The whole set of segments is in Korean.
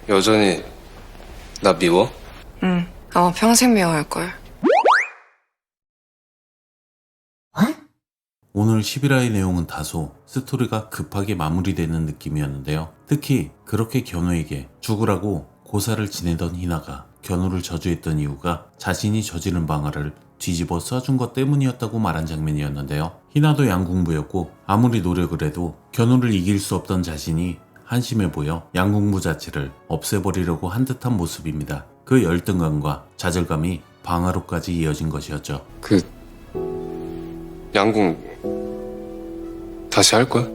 여전히 나 미워? 응. 평생 미워할걸. 오늘 11화의 내용은 다소 스토리가 급하게 마무리되는 느낌이었는데요. 특히 그렇게 견우에게 죽으라고 고사를 지내던 희나가 견우를 저주했던 이유가 자신이 저지른 방아를 뒤집어 써준 것 때문이었다고 말한 장면이었는데요. 희나도 양궁부였고 아무리 노력을 해도 견우를 이길 수 없던 자신이 한심해 보여 양궁부 자체를 없애버리려고 한 듯한 모습입니다. 그 열등감과 좌절감이 방아로까지 이어진 것이었죠. 양궁 다시 할 거야?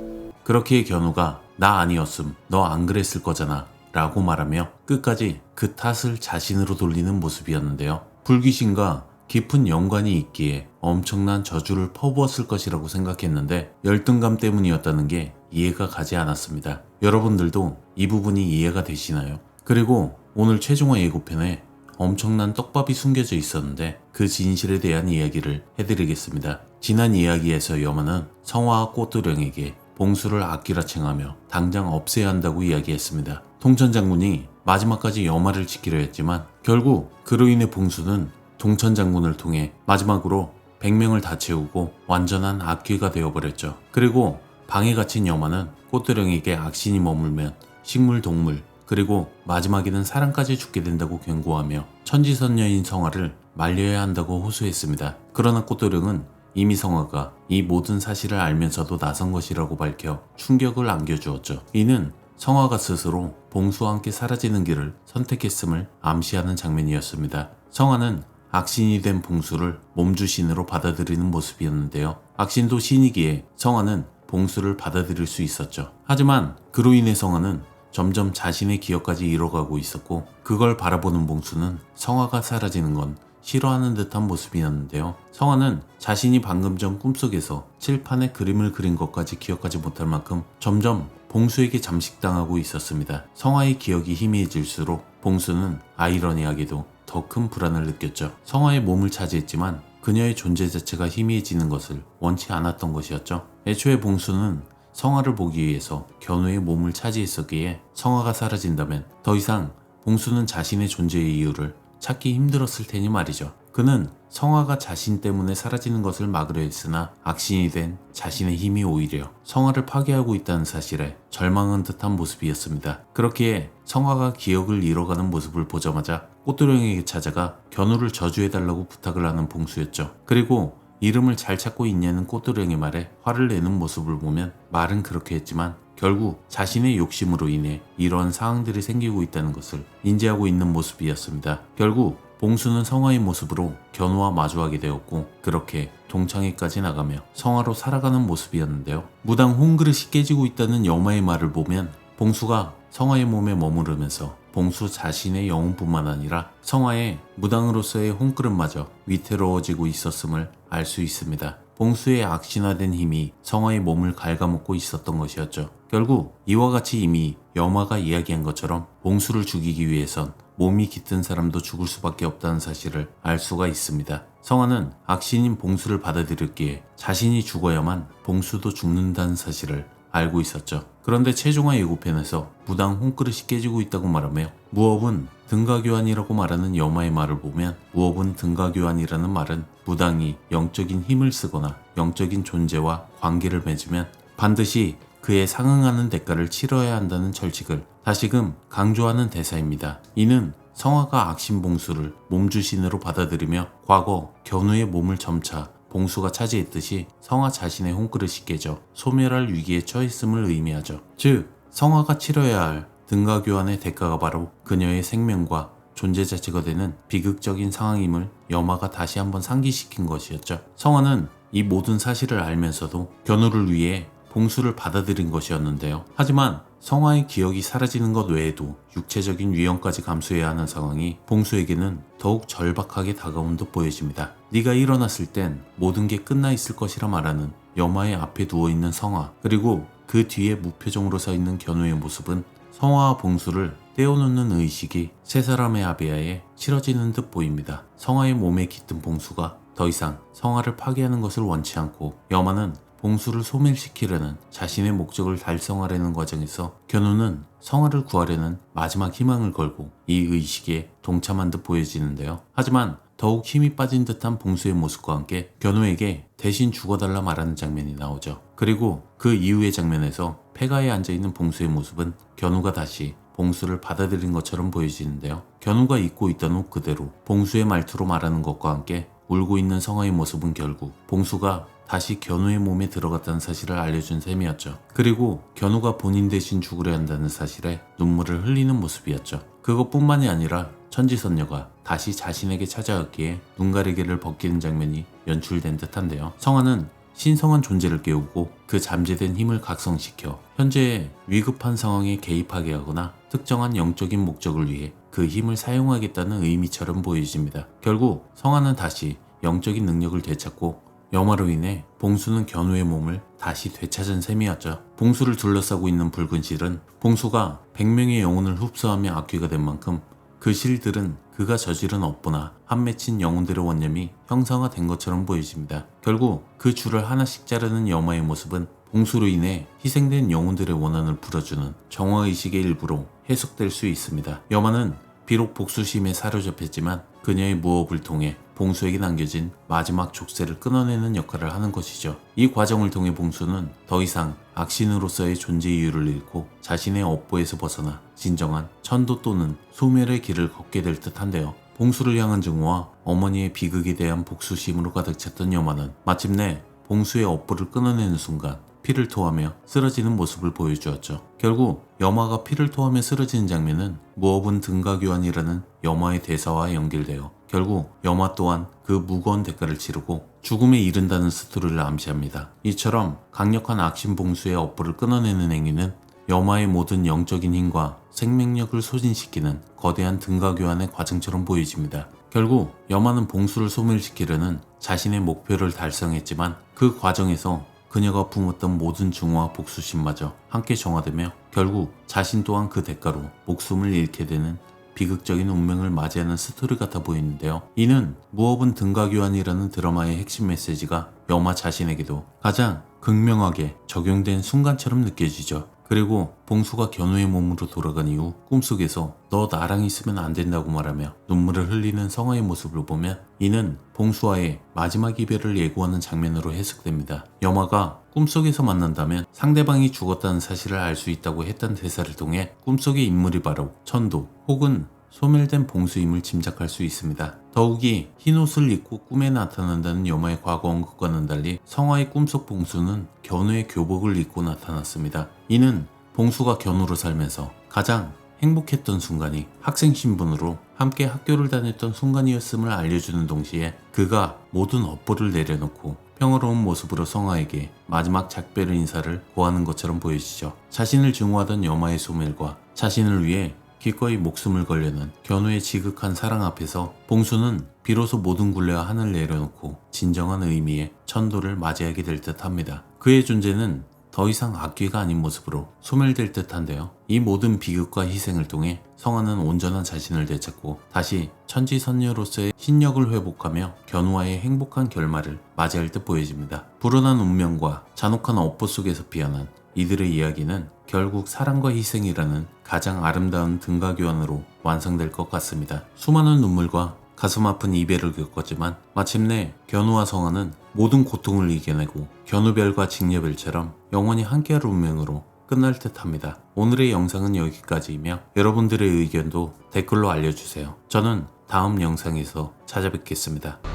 그렇기에 견우가 나 아니었음 너 안 그랬을 거잖아 라고 말하며 끝까지 그 탓을 자신으로 돌리는 모습이었는데요. 불귀신과 깊은 연관이 있기에 엄청난 저주를 퍼부었을 것이라고 생각했는데 열등감 때문이었다는 게 이해가 가지 않았습니다. 여러분들도 이 부분이 이해가 되시나요? 그리고 오늘 최종화 예고편에 엄청난 떡밥이 숨겨져 있었는데 그 진실에 대한 이야기를 해드리겠습니다. 지난 이야기에서 여마는 성화와 꽃도령에게 봉수를 아끼라 칭하며 당장 없애야 한다고 이야기했습니다. 통천장군이 마지막까지 여마를 지키려 했지만 결국 그로 인해 봉수는 동천장군을 통해 마지막으로 100명을 다 채우고 완전한 악귀가 되어버렸죠. 그리고 방에 갇힌 여마는 꽃도령에게 악신이 머물면 식물, 동물, 그리고 마지막에는 사람까지 죽게 된다고 경고하며 천지선녀인 성화를 말려야 한다고 호소했습니다. 그러나 꽃도령은 이미 성화가 이 모든 사실을 알면서도 나선 것이라고 밝혀 충격을 안겨주었죠. 이는 성화가 스스로 봉수와 함께 사라지는 길을 선택했음을 암시하는 장면이었습니다. 성화는 악신이 된 봉수를 몸주신으로 받아들이는 모습이었는데요. 악신도 신이기에 성화는 봉수를 받아들일 수 있었죠. 하지만 그로 인해 성화는 점점 자신의 기억까지 잃어가고 있었고 그걸 바라보는 봉수는 성화가 사라지는 건 싫어하는 듯한 모습이었는데요. 성화는 자신이 방금 전 꿈속에서 칠판에 그림을 그린 것까지 기억하지 못할 만큼 점점 봉수에게 잠식당하고 있었습니다. 성화의 기억이 희미해질수록 봉수는 아이러니하게도 더 큰 불안을 느꼈죠. 성화의 몸을 차지했지만 그녀의 존재 자체가 희미해지는 것을 원치 않았던 것이었죠. 애초에 봉수는 성화를 보기 위해서 견우의 몸을 차지했었기에 성화가 사라진다면 더 이상 봉수는 자신의 존재의 이유를 찾기 힘들었을 테니 말이죠. 그는 성화가 자신 때문에 사라지는 것을 막으려 했으나 악신이 된 자신의 힘이 오히려 성화를 파괴하고 있다는 사실에 절망한 듯한 모습이었습니다. 그렇기에 성화가 기억을 잃어가는 모습을 보자마자 꽃도령에게 찾아가 견우를 저주해달라고 부탁을 하는 봉수였죠. 그리고 이름을 잘 찾고 있냐는 꽃도령의 말에 화를 내는 모습을 보면 말은 그렇게 했지만 결국 자신의 욕심으로 인해 이러한 상황들이 생기고 있다는 것을 인지하고 있는 모습이었습니다. 결국 봉수는 성화의 모습으로 견우와 마주하게 되었고 그렇게 동창회까지 나가며 성화로 살아가는 모습이었는데요. 무당 홍그릇이 깨지고 있다는 여마의 말을 보면 봉수가 성화의 몸에 머무르면서 봉수 자신의 영혼뿐만 아니라 성화의 무당으로서의 홍그릇마저 위태로워지고 있었음을 알 수 있습니다. 봉수의 악신화된 힘이 성화의 몸을 갉아먹고 있었던 것이었죠. 결국 이와 같이 이미 여마가 이야기한 것처럼 봉수를 죽이기 위해선 몸이 깃든 사람도 죽을 수밖에 없다는 사실을 알 수가 있습니다. 성화는 악신인 봉수를 받아들였기에 자신이 죽어야만 봉수도 죽는다는 사실을 알고 있었죠. 그런데 최종화 예고편에서 무당 홍그릇이 깨지고 있다고 말하며 무업은 등가교환이라고 말하는 여마의 말을 보면 무업은 등가교환이라는 말은 무당이 영적인 힘을 쓰거나 영적인 존재와 관계를 맺으면 반드시 그에 상응하는 대가를 치러야 한다는 철칙을 다시금 강조하는 대사입니다. 이는 성화가 악신 봉수를 몸주신으로 받아들이며 과거 견우의 몸을 점차 봉수가 차지했듯이 성화 자신의 홍그릇이 깨져 소멸할 위기에 처했음을 의미하죠. 즉 성화가 치러야 할 등가교환의 대가가 바로 그녀의 생명과 존재 자체가 되는 비극적인 상황임을 여마가 다시 한번 상기시킨 것이었죠. 성화는 이 모든 사실을 알면서도 견우를 위해 봉수를 받아들인 것이었는데요. 하지만 성화의 기억이 사라지는 것 외에도 육체적인 위험까지 감수해야 하는 상황이 봉수에게는 더욱 절박하게 다가온 듯 보여집니다. 네가 일어났을 땐 모든 게 끝나 있을 것이라 말하는 여마의 앞에 누워있는 성화, 그리고 그 뒤에 무표정으로 서있는 견우의 모습은 성화와 봉수를 떼어놓는 의식이 세 사람의 아비아에 치러지는 듯 보입니다. 성화의 몸에 깃든 봉수가 더 이상 성화를 파괴하는 것을 원치 않고 여마는 봉수를 소멸시키려는 자신의 목적을 달성하려는 과정에서 견우는 성화를 구하려는 마지막 희망을 걸고 이 의식에 동참한 듯 보여지는데요. 하지만 더욱 힘이 빠진 듯한 봉수의 모습과 함께 견우에게 대신 죽어달라 말하는 장면이 나오죠. 그리고 그 이후의 장면에서 폐가에 앉아있는 봉수의 모습은 견우가 다시 봉수를 받아들인 것처럼 보여지는데요. 견우가 입고 있던 옷 그대로 봉수의 말투로 말하는 것과 함께 울고 있는 성화의 모습은 결국 봉수가 다시 견우의 몸에 들어갔다는 사실을 알려준 셈이었죠. 그리고 견우가 본인 대신 죽으려 한다는 사실에 눈물을 흘리는 모습이었죠. 그것뿐만이 아니라 천지선녀가 다시 자신에게 찾아왔기에 눈가리개를 벗기는 장면이 연출된 듯한데요. 성화는 신성한 존재를 깨우고 그 잠재된 힘을 각성시켜 현재의 위급한 상황에 개입하게 하거나 특정한 영적인 목적을 위해 그 힘을 사용하겠다는 의미처럼 보여집니다. 결국 성화는 다시 영적인 능력을 되찾고 염화로 인해 봉수는 견우의 몸을 다시 되찾은 셈이었죠. 봉수를 둘러싸고 있는 붉은 실은 봉수가 100명의 영혼을 흡수하며 악귀가 된 만큼 그 실들은 그가 저지른 업보나 한 맺힌 영혼들의 원념이 형상화된 것처럼 보여집니다. 결국 그 줄을 하나씩 자르는 염화의 모습은 봉수로 인해 희생된 영혼들의 원한을 풀어주는 정화의식의 일부로 해석될 수 있습니다. 염화는 비록 복수심에 사로잡혔지만 그녀의 무업을 통해 봉수에게 남겨진 마지막 족쇄를 끊어내는 역할을 하는 것이죠. 이 과정을 통해 봉수는 더 이상 악신으로서의 존재 이유를 잃고 자신의 업보에서 벗어나 진정한 천도 또는 소멸의 길을 걷게 될 듯한데요. 봉수를 향한 증오와 어머니의 비극에 대한 복수심으로 가득 찼던 염화는 마침내 봉수의 업보를 끊어내는 순간 피를 토하며 쓰러지는 모습을 보여주었죠. 결국 염화가 피를 토하며 쓰러지는 장면은 무업은 등가교환이라는 염화의 대사와 연결되어 결국 염화 또한 그 무거운 대가를 치르고 죽음에 이른다는 스토리를 암시합니다. 이처럼 강력한 악신 봉수의 업보를 끊어내는 행위는 염화의 모든 영적인 힘과 생명력을 소진시키는 거대한 등가교환의 과정처럼 보여집니다. 결국 염화는 봉수를 소멸시키려는 자신의 목표를 달성했지만 그 과정에서 그녀가 품었던 모든 증오와 복수심마저 함께 정화되며 결국 자신 또한 그 대가로 목숨을 잃게 되는 비극적인 운명을 맞이하는 스토리 같아 보이는데요. 이는 무업은 등가교환이라는 드라마의 핵심 메시지가 염화 자신에게도 가장 극명하게 적용된 순간처럼 느껴지죠. 그리고 봉수가 견우의 몸으로 돌아간 이후 꿈속에서 너 나랑 있으면 안 된다고 말하며 눈물을 흘리는 성화의 모습을 보면 이는 봉수와의 마지막 이별을 예고하는 장면으로 해석됩니다. 염화가 꿈속에서 만난다면 상대방이 죽었다는 사실을 알 수 있다고 했던 대사를 통해 꿈속의 인물이 바로 천도 혹은 소멸된 봉수임을 짐작할 수 있습니다. 더욱이 흰옷을 입고 꿈에 나타난다는 염화의 과거 언급과는 달리 성화의 꿈속 봉수는 견우의 교복을 입고 나타났습니다. 이는 봉수가 견우로 살면서 가장 행복했던 순간이 학생 신분으로 함께 학교를 다녔던 순간이었음을 알려주는 동시에 그가 모든 업보를 내려놓고 평화로운 모습으로 성화에게 마지막 작별 인사를 고하는 것처럼 보여지죠. 자신을 증오하던 염화의 소멸과 자신을 위해 기꺼이 목숨을 걸려는 견우의 지극한 사랑 앞에서 봉수는 비로소 모든 굴레와 한을 내려놓고 진정한 의미의 천도를 맞이하게 될 듯합니다. 그의 존재는 더 이상 악귀가 아닌 모습으로 소멸될 듯한데요. 이 모든 비극과 희생을 통해 성화는 온전한 자신을 되찾고 다시 천지선녀로서의 신력을 회복하며 견우와의 행복한 결말을 맞이할 듯 보여집니다. 불운한 운명과 잔혹한 업보 속에서 피어난 이들의 이야기는 결국 사랑과 희생이라는 가장 아름다운 등가교환으로 완성될 것 같습니다. 수많은 눈물과 가슴 아픈 이별을 겪었지만 마침내 견우와 성화는 모든 고통을 이겨내고 견우별과 직녀별처럼 영원히 함께할 운명으로 끝날 듯 합니다. 오늘의 영상은 여기까지이며 여러분들의 의견도 댓글로 알려주세요. 저는 다음 영상에서 찾아뵙겠습니다.